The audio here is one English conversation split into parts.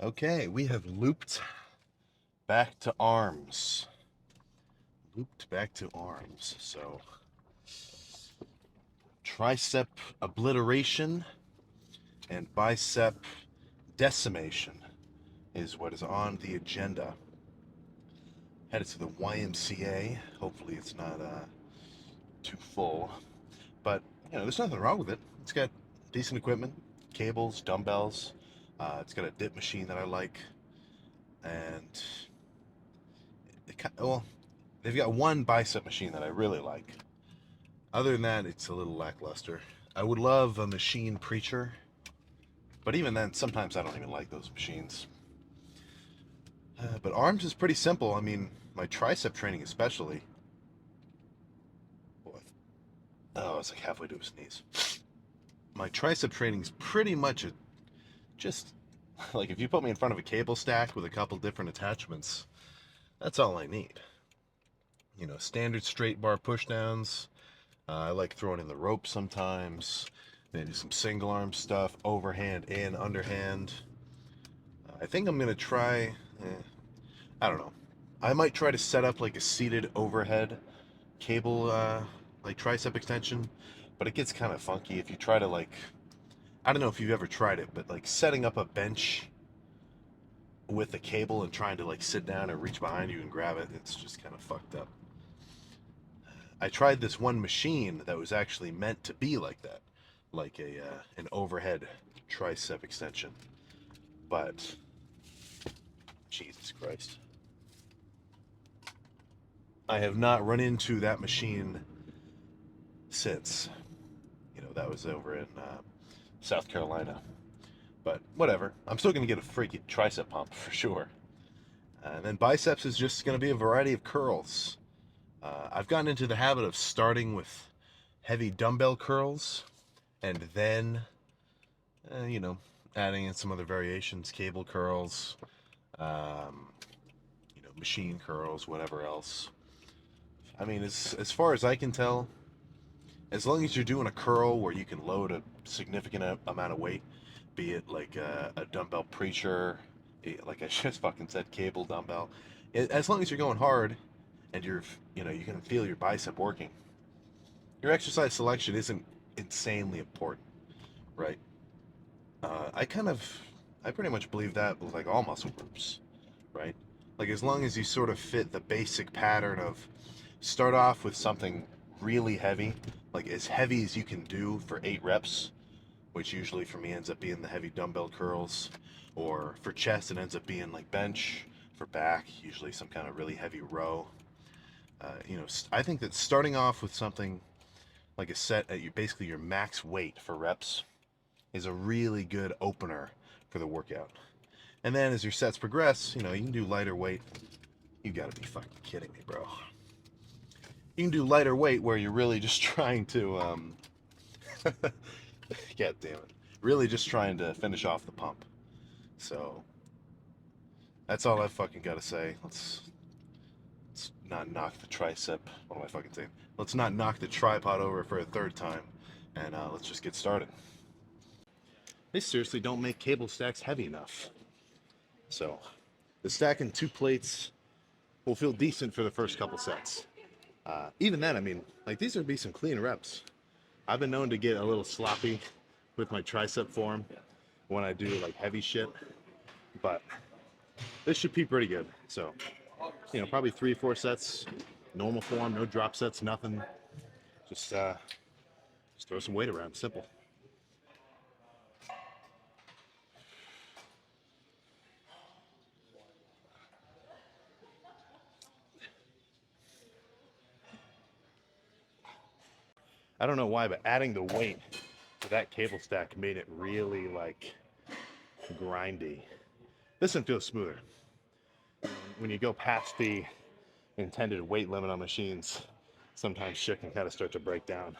Okay, we have looped back to arms. Looped back to arms. So, tricep obliteration and bicep decimation is what is on the agenda. Headed to the YMCA. Hopefully, it's not too full. But, there's nothing wrong with it. It's got decent equipment, cables, dumbbells. It's got a dip machine that I like. And, well, they've got one bicep machine that I really like. Other than that, it's a little lackluster. I would love a machine preacher, but even then, sometimes I don't even like those machines. But arms is pretty simple. I mean, my tricep training especially. Oh, it's like halfway to a sneeze. My tricep training is pretty much just like if you put me in front of a cable stack with a couple different attachments, that's all I need. Standard straight bar pushdowns. I like throwing in the rope sometimes. Maybe some single arm stuff, overhand and underhand. I think I'm gonna try. I don't know. I might try to set up like a seated overhead cable, like tricep extension, but it gets kind of funky if you try to like. I don't know if you've ever tried it, but like setting up a bench with a cable and trying to like sit down and reach behind you and grab it, it's just kind of fucked up. I tried this one machine that was actually meant to be like that, like an overhead tricep extension. But Jesus Christ, I have not run into that machine since. That was over in South Carolina. But whatever, I'm still gonna get a freaking tricep pump for sure. And then biceps is just gonna be a variety of curls. I've gotten into the habit of starting with heavy dumbbell curls and then, uh, you know, adding in some other variations, cable curls, um, machine curls, whatever else. I mean, as far as I can tell, as long as you're doing a curl where you can load a significant amount of weight, be it like a dumbbell preacher, like I just fucking said, cable dumbbell, as long as you're going hard and you can feel your bicep working, your exercise selection isn't insanely important, right? I I pretty much believe that with like all muscle groups, right? Like as long as you sort of fit the basic pattern of start off with something really heavy, like as heavy as you can do for 8 reps, which usually for me ends up being the heavy dumbbell curls, or for chest it ends up being like bench, for back usually some kind of really heavy row. I think that starting off with something like a set at basically your max weight for reps is a really good opener for the workout. And then as your sets progress, you can do lighter weight. You gotta be fucking kidding me, bro. You can do lighter weight where you're really just trying to, God damn it, really just trying to finish off the pump. So that's all I fucking gotta say. Let's not knock the tricep. What am I fucking saying? Let's not knock the tripod over for a third time, and let's just get started. They seriously don't make cable stacks heavy enough. So the stack in 2 plates will feel decent for the first couple sets. Even then, I mean, like these would be some clean reps. I've been known to get a little sloppy with my tricep form when I do like heavy shit, but this should be pretty good. So, probably 3, 4 sets, normal form, no drop sets, nothing. Just throw some weight around, simple. I don't know why, but adding the weight to that cable stack made it really like grindy. This one feels smoother. When you go past the intended weight limit on machines, sometimes shit can kind of start to break down.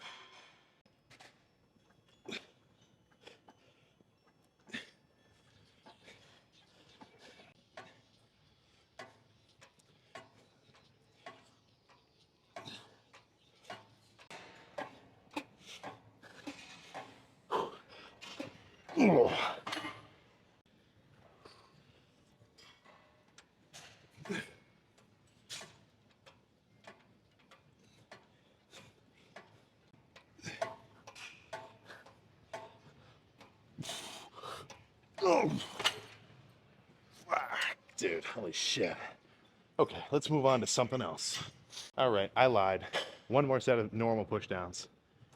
Dude, holy shit. Okay, let's move on to something else. All right, I lied. One more set of normal pushdowns.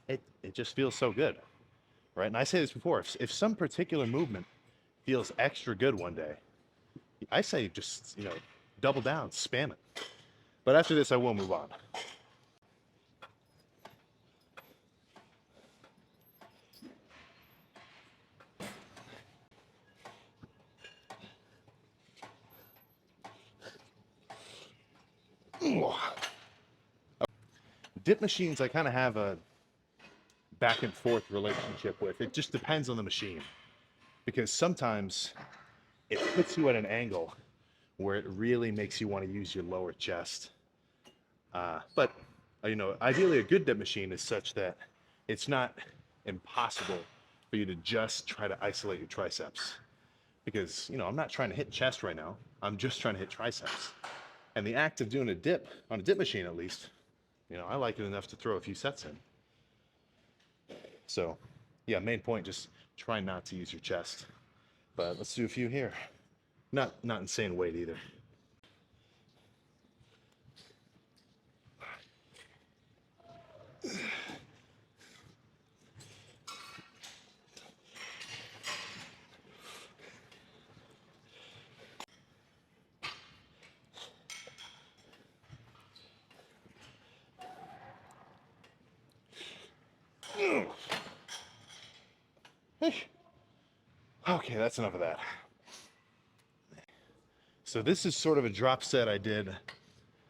It just feels so good, right? And I say this before, if some particular movement feels extra good one day, I say just, double down, spam it. But after this, I will move on. Dip machines, I kind of have a back and forth relationship with. It just depends on the machine. Because sometimes it puts you at an angle where it really makes you want to use your lower chest. But ideally a good dip machine is such that it's not impossible for you to just try to isolate your triceps. Because, I'm not trying to hit chest right now. I'm just trying to hit triceps. And the act of doing a dip, on a dip machine at least, I like it enough to throw a few sets in. So, yeah, main point, just try not to use your chest. But let's do a few here. Not insane weight either. Okay, that's enough of that. So this is sort of a drop set I did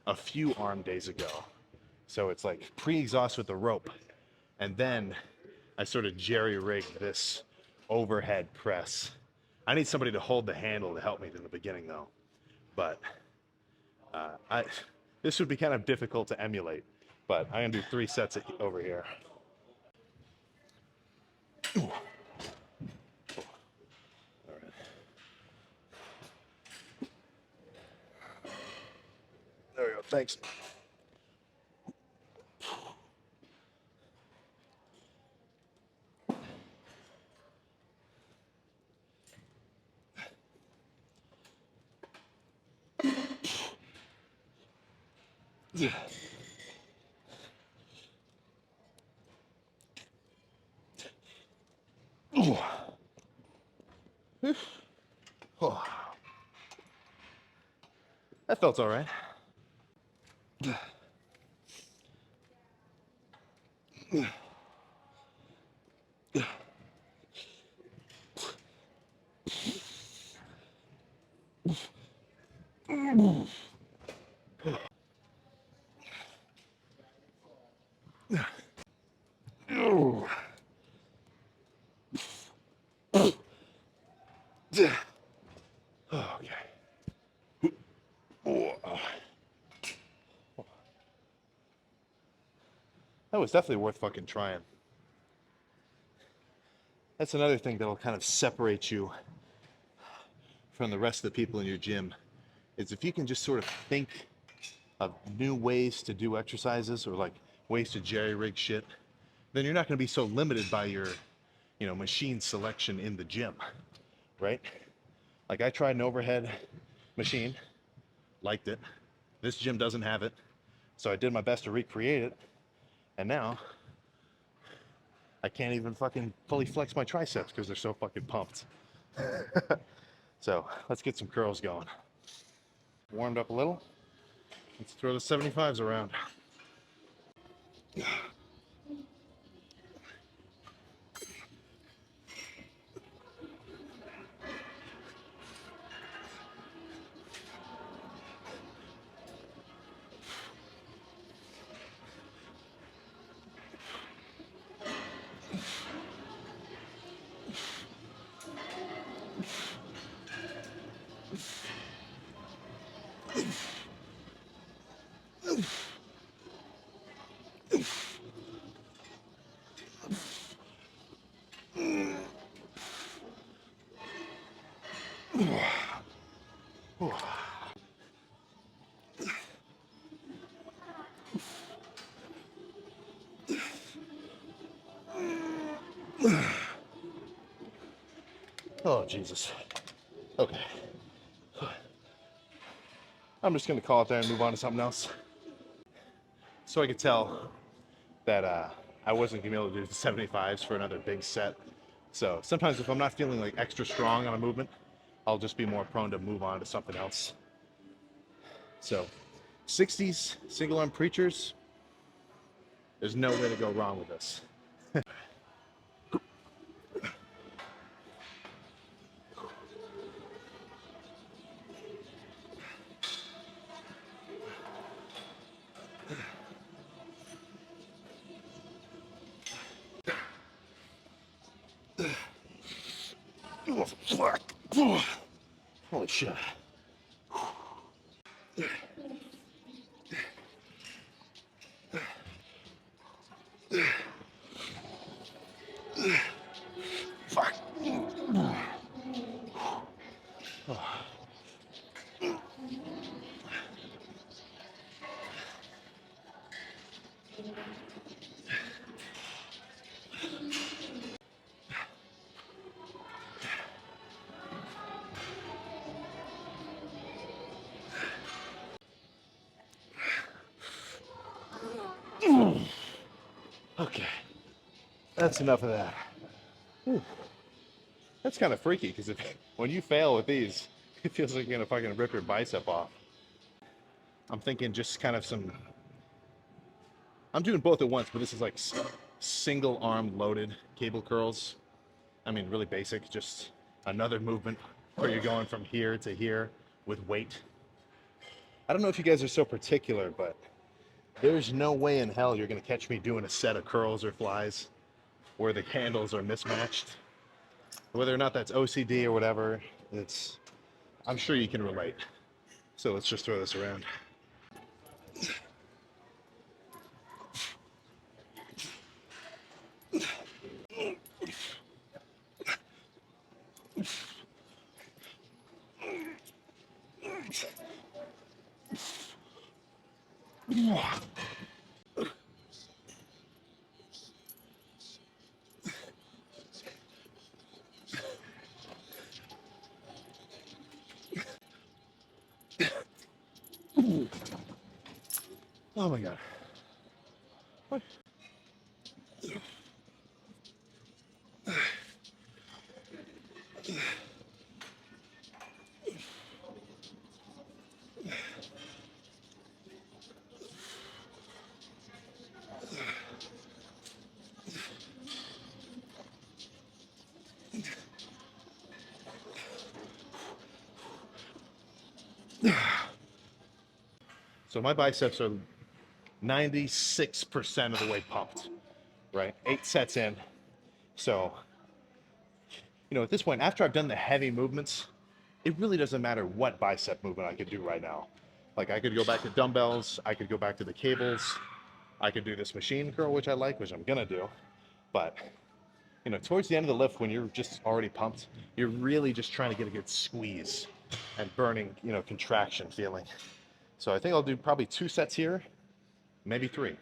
a few arm days ago. So it's like pre-exhaust with the rope. And then I sort of jerry-rigged this overhead press. I need somebody to hold the handle to help me in the beginning though. But this would be kind of difficult to emulate. But I'm gonna do 3 sets over here. Ooh. There we go, thanks. Oh. That felt all right. Okay. That was definitely worth fucking trying. That's another thing that'll kind of separate you from the rest of the people in your gym, is if you can just sort of think of new ways to do exercises or like ways to jerry-rig shit, then you're not going to be so limited by your, machine selection in the gym, right? Like I tried an overhead machine, liked it. This gym doesn't have it, so I did my best to recreate it, and now I can't even fucking fully flex my triceps because they're so fucking pumped. So let's get some curls going. Warmed up a little. Let's throw the 75s around. Oh, Jesus. Okay. I'm just gonna call it there and move on to something else. So I could tell that I wasn't gonna be able to do the 75s for another big set. So sometimes if I'm not feeling like extra strong on a movement, I'll just be more prone to move on to something else. So 60s single arm preachers, there's no way to go wrong with this. Oh, fuck. Holy shit. Fuck. Okay, that's enough of that. Whew. That's kind of freaky because when you fail with these, it feels like you're gonna fucking rip your bicep off. I'm thinking just kind of some. I'm doing both at once, but this is like single arm loaded cable curls. I mean, really basic, just another movement where you're going from here to here with weight. I don't know if you guys are so particular, but there's no way in hell you're gonna catch me doing a set of curls or flies where the handles are mismatched. Whether or not that's OCD or whatever, I'm sure you can relate. So let's just throw this around. Oh my god. What? So my biceps are 96% of the way pumped, right? 8 sets in. So, at this point, after I've done the heavy movements, it really doesn't matter what bicep movement I could do right now. Like I could go back to dumbbells, I could go back to the cables, I could do this machine curl, which I like, which I'm gonna do. But, towards the end of the lift, when you're just already pumped, you're really just trying to get a good squeeze and burning, contraction feeling. So I think I'll do probably 2 sets here, maybe 3.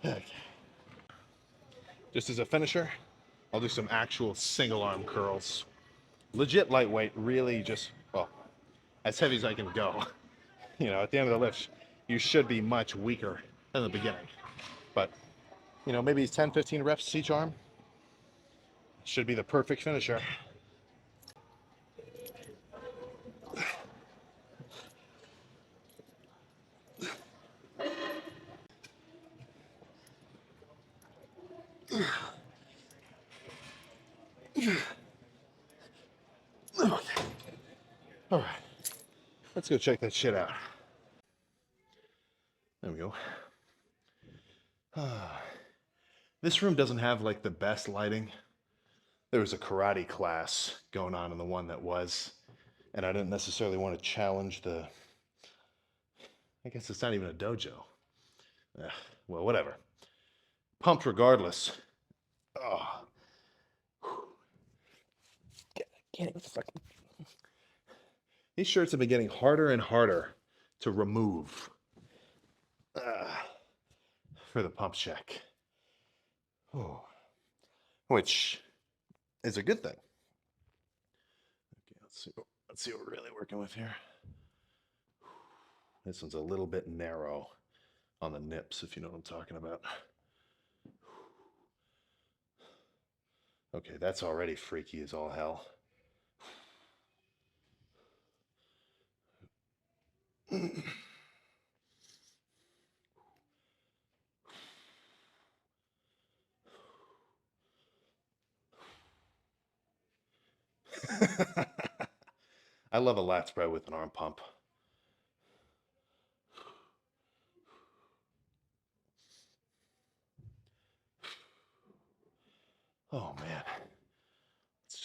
Okay. Just as a finisher, I'll do some actual single arm curls. Legit lightweight, really just, well, as heavy as I can go. At the end of the lift, you should be much weaker than the beginning. But, maybe 10, 15 reps each arm should be the perfect finisher. Okay. All right. Let's go check that shit out. There we go. This room doesn't have like the best lighting. There was a karate class going on in the one that was, and I didn't necessarily want to challenge I guess it's not even a dojo. Well, whatever. Pumped regardless. Oh. What the fuck? These shirts have been getting harder and harder to remove for the pump check. Oh, which is a good thing. Okay, let's see what we're really working with here. This one's a little bit narrow on the nips, if you know what I'm talking about. Okay, that's already freaky as all hell. I love a lat spread with an arm pump. Oh man,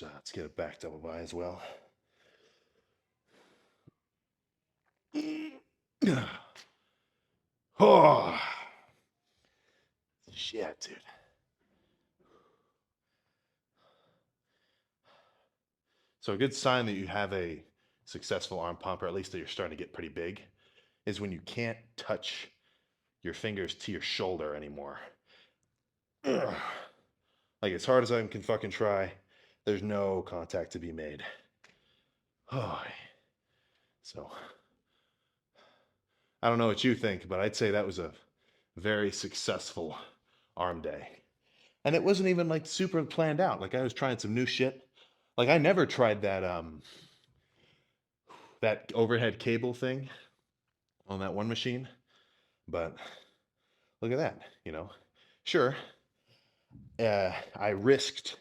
let's get it back double by as well. Oh shit, dude. So a good sign that you have a successful arm pump, or at least that you're starting to get pretty big, is when you can't touch your fingers to your shoulder anymore. Like as hard as I can fucking try, there's no contact to be made. Oh, so I don't know what you think, but I'd say that was a very successful arm day. And it wasn't even like super planned out. Like I was trying some new shit. Like I never tried that overhead cable thing on that one machine, but look at that, you know. Sure, I risked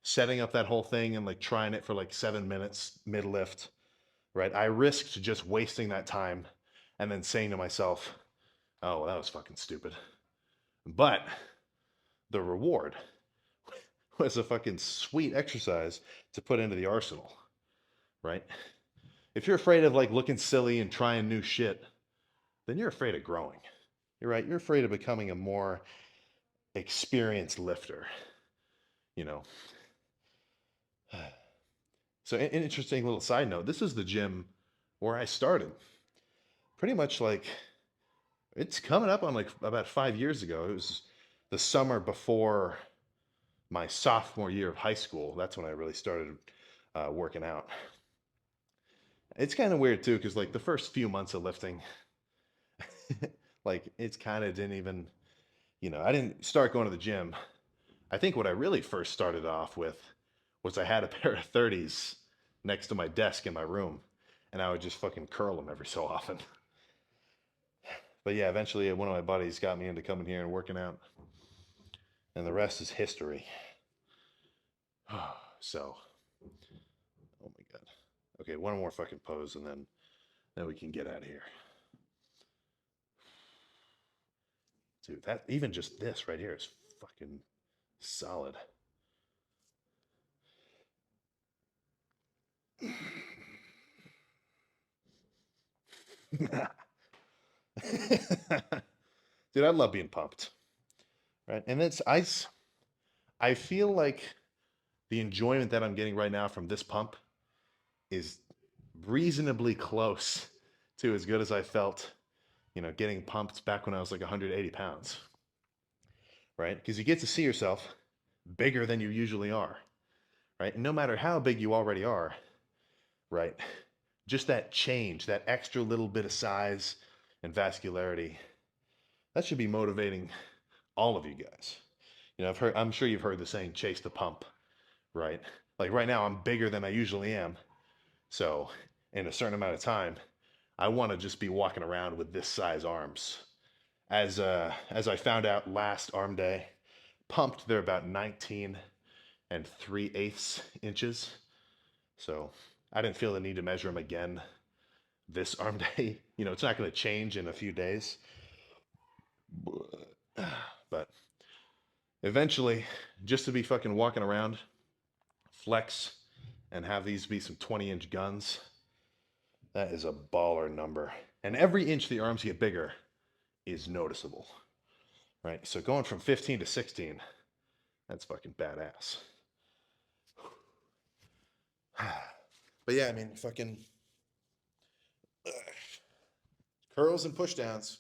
setting up that whole thing and like trying it for like 7 minutes mid lift, right? I risked just wasting that time and then saying to myself, oh, well, that was fucking stupid. But the reward was a fucking sweet exercise to put into the arsenal, right? If you're afraid of like looking silly and trying new shit, then you're afraid of growing. You're right. You're afraid of becoming a more experienced lifter, you know. So, an interesting little side note, this is the gym where I started. Pretty much like it's coming up on like about 5 years ago. It was the summer before my sophomore year of high school. That's when I really started working out. It's kind of weird too, because like the first few months of lifting, like it's kind of didn't even, I didn't start going to the gym. I think what I really first started off with was I had a pair of 30s next to my desk in my room, and I would just fucking curl them every so often. But yeah, eventually one of my buddies got me into coming here and working out, and the rest is history. So, oh my God. Okay, one more fucking pose, and then we can get out of here. Dude, that even just this right here is fucking solid. Dude, I love being pumped, right? And I feel like the enjoyment that I'm getting right now from this pump is reasonably close to as good as I felt, getting pumped back when I was like 180 pounds, right? Because you get to see yourself bigger than you usually are, right? And no matter how big you already are, right? Just that change, that extra little bit of size and vascularity, that should be motivating all of you guys. I'm sure you've heard the saying, chase the pump, right? Like right now, I'm bigger than I usually am. So in a certain amount of time, I want to just be walking around with this size arms. As I found out last arm day, pumped, they're about 19 and 3/8 inches. So I didn't feel the need to measure them again this arm day. It's not going to change in a few days. But eventually, just to be fucking walking around, flex, and have these be some 20-inch guns, that is a baller number. And every inch the arms get bigger is noticeable, right? So going from 15 to 16, that's fucking badass. But yeah, I mean, fucking curls and push downs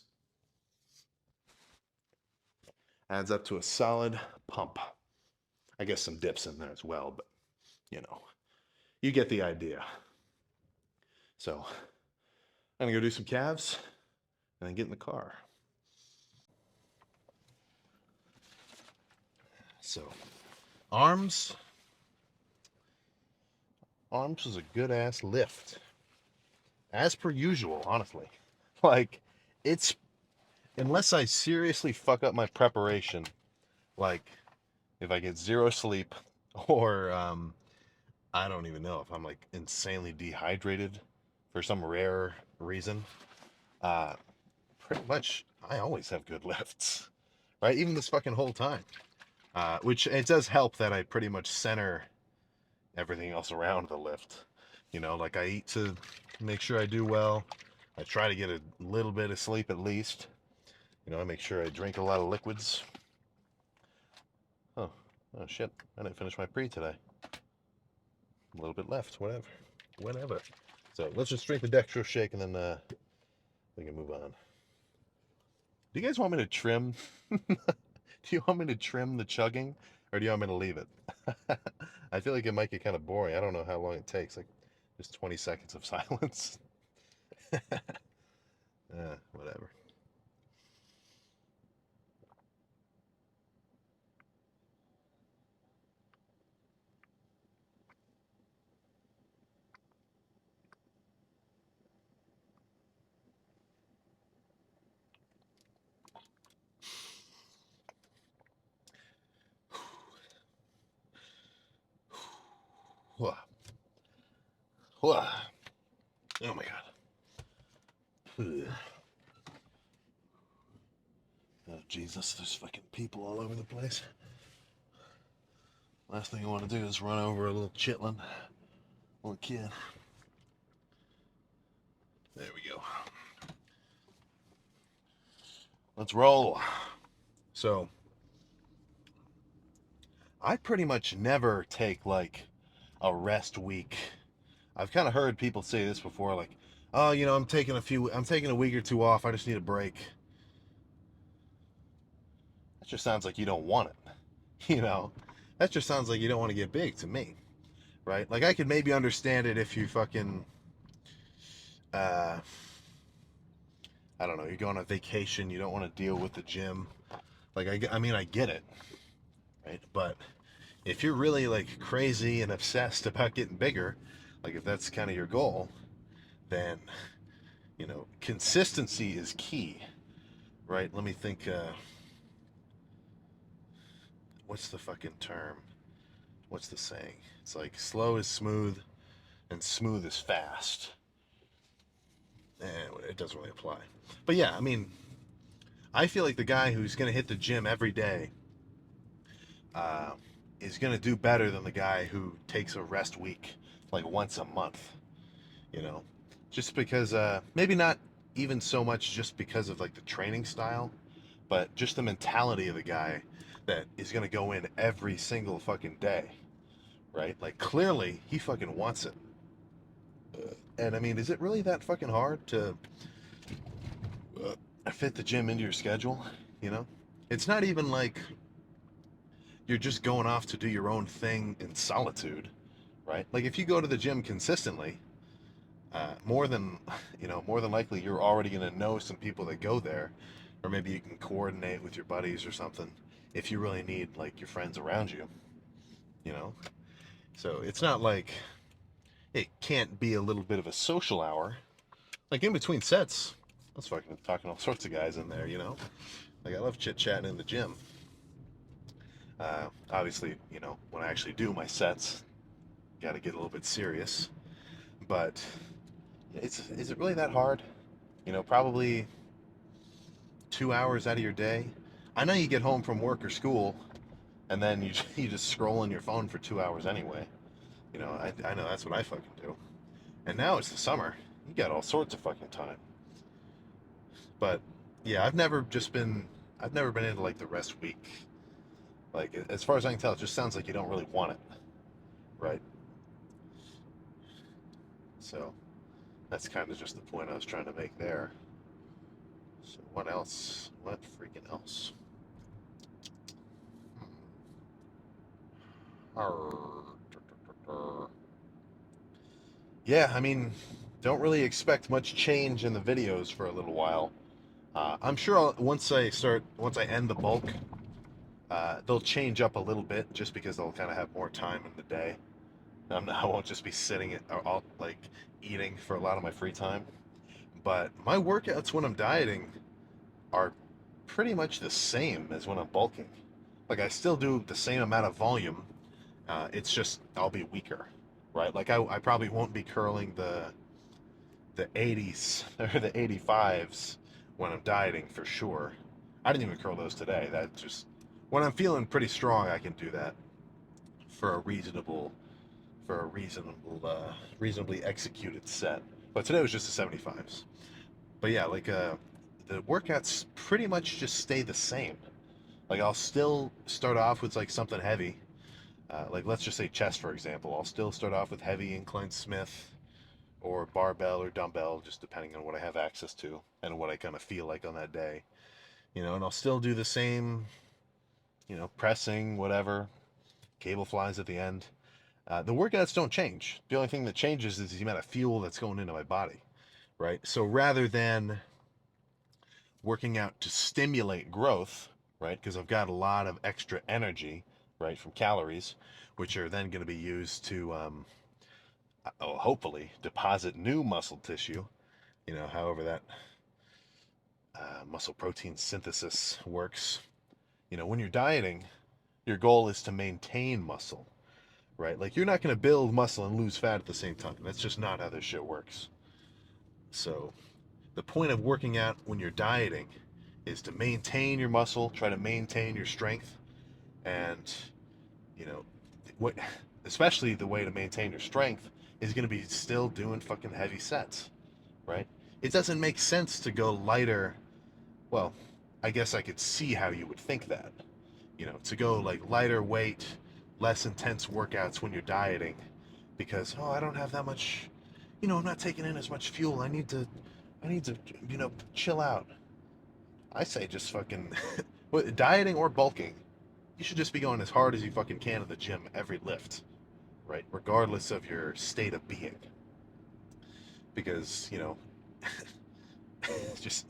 adds up to a solid pump. I guess some dips in there as well, but you know, you get the idea. So I'm gonna go do some calves and then get in the car. So arms. Arms was a good ass lift. As per usual, honestly. Like, it's, unless I seriously fuck up my preparation, like, if I get zero sleep, or, I don't even know if I'm, like, insanely dehydrated for some rare reason, uh, pretty much, I always have good lifts, right? Even this fucking whole time. Which, it does help that I pretty much center everything else around the lift. You know, like I eat to make sure I do well. I try to get a little bit of sleep at least. You know, I make sure I drink a lot of liquids. Oh, oh shit. I didn't finish my pre today. A little bit left, whatever. Whatever. So let's just drink the dextrose shake and then we can move on. Do you guys want me to trim? Do you want me to trim the chugging or do you want me to leave it? I feel like it might get kind of boring. I don't know how long it takes. Like just 20 seconds of silence. Whatever. Oh my god. Oh Jesus, there's fucking people all over the place. Last thing I want to do is run over a little chitlin, little kid. There we go. Let's roll. So, I pretty much never take like a rest week. I've kind of heard people say this before, like, oh, you know, I'm taking a week or two off. I just need a break. That just sounds like you don't want it. You know, that just sounds like you don't want to get big to me, right? Like I could maybe understand it if you fucking, uh, I don't know, you go on a vacation, you don't want to deal with the gym. Like I mean, I get it, right? But if you're really like crazy and obsessed about getting bigger, like if that's kind of your goal, then you know, consistency is key, right? Let me think. What's the fucking term? What's the saying? It's like slow is smooth, and smooth is fast. And it doesn't really apply. But yeah, I mean, I feel like the guy who's going to hit the gym every day uh, is going to do better than the guy who takes a rest week like once a month. You know, just because maybe not even so much just because of like the training style, but just the mentality of the guy that is going to go in every single fucking day, right? Like clearly he fucking wants it. And I mean, is it really that fucking hard to fit the gym into your schedule? You know, it's not even like you're just going off to do your own thing in solitude, right? Like if you go to the gym consistently, more than more than likely you're already going to know some people that go there, or maybe you can coordinate with your buddies or something if you really need like your friends around you, you know. So it's not like it can't be a little bit of a social hour, like in between sets. I was fucking talking to all sorts of guys in there, you know. Like I love chit chatting in the gym. Obviously, you know, when I actually do my sets, got to get a little bit serious. But is it really that hard? You know, probably 2 hours out of your day. I know you get home from work or school, and then you you just scroll on your phone for 2 hours anyway. You know, I know that's what I fucking do. And now it's the summer. You got all sorts of fucking time. But yeah, I've never been into like the rest week. Like as far as I can tell, it just sounds like you don't really want it, right? So that's kind of just the point I was trying to make there. So what else? What freaking else? Yeah, I mean, don't really expect much change in the videos for a little while. I'm sure once I end the bulk, they'll change up a little bit just because they'll kind of have more time in the day. I won't just be sitting or all, like eating for a lot of my free time. But my workouts when I'm dieting are pretty much the same as when I'm bulking. Like I still do the same amount of volume. It's just I'll be weaker, right? Like I probably won't be curling the 80s or the 85s when I'm dieting for sure. I didn't even curl those today. That just when I'm feeling pretty strong, I can do that for a reasonably executed set. But today was just the 75s. But yeah, like the workouts pretty much just stay the same. Like I'll still start off with like something heavy. Like let's just say chest for example. I'll still start off with heavy incline Smith or barbell or dumbbell, just depending on what I have access to and what I kind of feel like on that day. And I'll still do the same, pressing, whatever, cable flies at the end. The workouts don't change. The only thing that changes is the amount of fuel that's going into my body, right? So rather than working out to stimulate growth, right, because I've got a lot of extra energy, right, from calories, which are then going to be used to, hopefully, deposit new muscle tissue, however that muscle protein synthesis works. When you're dieting, your goal is to maintain muscle, right? Like you're not going to build muscle and lose fat at the same time. That's just not how this shit works. So the point of working out when you're dieting is to maintain your muscle, try to maintain your strength, and you know what especially the way to maintain your strength is going to be still doing fucking heavy sets, right? It doesn't make sense to go lighter. Well, I guess I could see how you would think that, to go like lighter weight, less intense workouts when you're dieting because I don't have that much, I'm not taking in as much fuel. I need to chill out. I say just fucking dieting or bulking. You should just be going as hard as you fucking can at the gym every lift, right? Regardless of your state of being. Because, just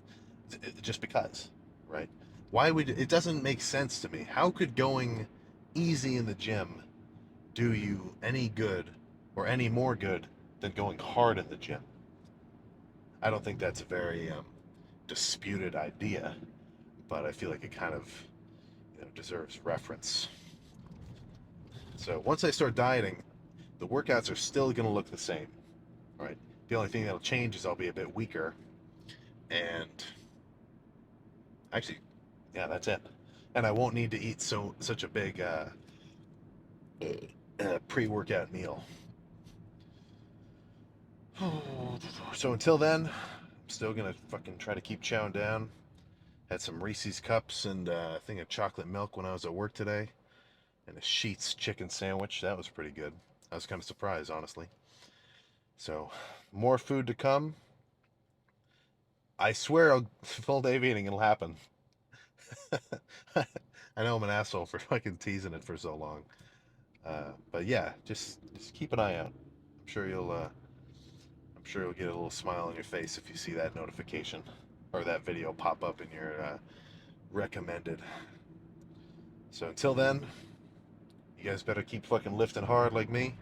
because, right? Why would it doesn't make sense to me. How could going easy in the gym do you any good or any more good than going hard in the gym? I don't think that's a very disputed idea, but I feel like it kind of deserves reference. So once I start dieting, the workouts are still going to look the same, right? The only thing that'll change is I'll be a bit weaker, and actually, yeah, that's it. And I won't need to eat such a big pre-workout meal. So until then, I'm still gonna fucking try to keep chowing down. Had some Reese's cups and a thing of chocolate milk when I was at work today, and a Sheetz chicken sandwich. That was pretty good. I was kind of surprised, honestly. So, more food to come. I swear, full day of eating, it'll happen. I know I'm an asshole for fucking teasing it for so long, but yeah, just keep an eye out. I'm sure you'll get a little smile on your face if you see that notification or that video pop up in your recommended. So until then, you guys better keep fucking lifting hard like me,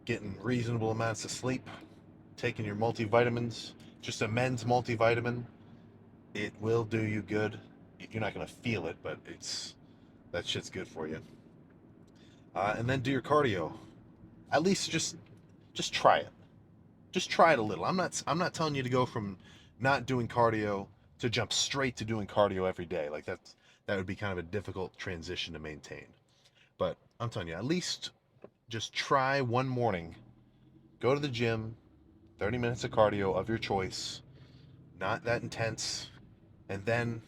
getting reasonable amounts of sleep, taking your multivitamins, just a men's multivitamin. It will do you good. You're not gonna feel it, but that shit's good for you. And then do your cardio. At least just try it. Just try it a little. I'm not telling you to go from not doing cardio to jump straight to doing cardio every day. Like that would be kind of a difficult transition to maintain. But I'm telling you, at least just try one morning. Go to the gym, 30 minutes of cardio of your choice, not that intense, and then,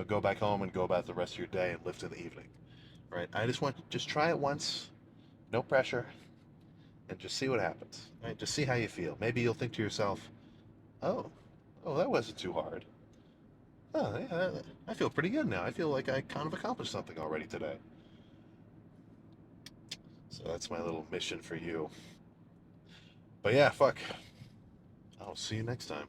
go back home and go about the rest of your day and lift in the evening. Right? Just try it once. No pressure. and just see what happens. Right? Just see how you feel. Maybe you'll think to yourself, oh, oh, that wasn't too hard. Oh, yeah, I feel pretty good now. I feel like I kind of accomplished something already today. So that's my little mission for you. But yeah, fuck. I'll see you next time.